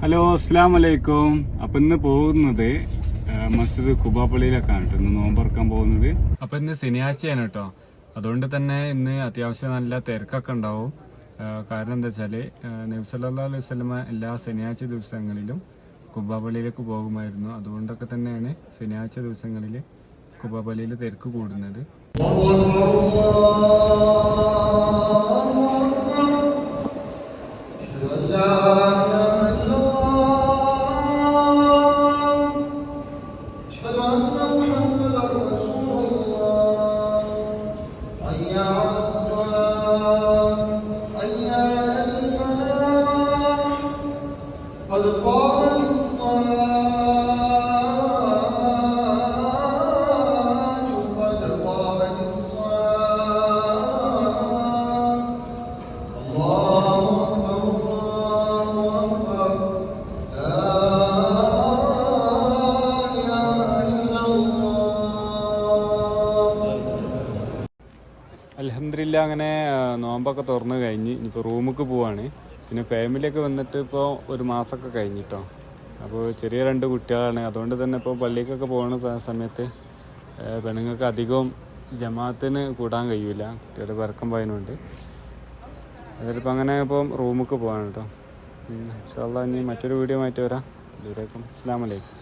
Hello, അസ്സലാം വലൈക്കും. അപ്പം ഇന്ന് പോകുന്നത് മസ്ജിദ് ഖുബാ പള്ളിയിലേക്കാണ് കേട്ടോ. ഇന്ന് നോമ്പറക്കാൻ പോകുന്നത്. അപ്പം ഇന്ന് ശനിയാഴ്ചയാണ് കേട്ടോ. അതുകൊണ്ട് തന്നെ ഇന്ന് അത്യാവശ്യം നല്ല തിരക്കൊക്കെ ഉണ്ടാവും. കാരണം എന്താ വെച്ചാൽ നബി സല്ലല്ലാഹു അലൈഹി വസല്ലമ എല്ലാ ശനിയാഴ്ച ദിവസങ്ങളിലും ഖുബാ പള്ളിയിലേക്ക് പോകുമായിരുന്നു. അതുകൊണ്ടൊക്കെ തന്നെയാണ് ശനിയാഴ്ച ദിവസങ്ങളിൽ ഖുബാ പള്ളിയിൽ തിരക്ക് കൂടുന്നത്. അൽഹംദുലില്ലാ, അങ്ങനെ നോമ്പൊക്കെ തുറന്നു കഴിഞ്ഞ് ഇനിയിപ്പോൾ റൂമിലേക്ക് പോവാണ്. പിന്നെ ഫാമിലിയൊക്കെ വന്നിട്ട് ഇപ്പോൾ ഒരു മാസമൊക്കെ കഴിഞ്ഞിട്ടോ. അപ്പോൾ ചെറിയ 2 കുട്ടികളാണ്. അതുകൊണ്ട് തന്നെ ഇപ്പോൾ പള്ളിക്കൊക്കെ പോകുന്ന സമയത്ത് പെണ്ണുങ്ങൾക്ക് അധികവും ജമാഅത്തിന് കൂടാൻ കഴിയില്ല, കുട്ടികളുടെ പിറക്കം പോയതിനുണ്ട്. അതിലിപ്പോൾ അങ്ങനെ ഇപ്പം റൂമിലേക്ക് പോവാണ് കേട്ടോ. ഇൻഷാ അല്ലാഹ് ഇനി മറ്റൊരു വീഡിയോ ആയിട്ട് വരാം. അതുവരേക്കും അസ്സലാമു അലൈക്കും.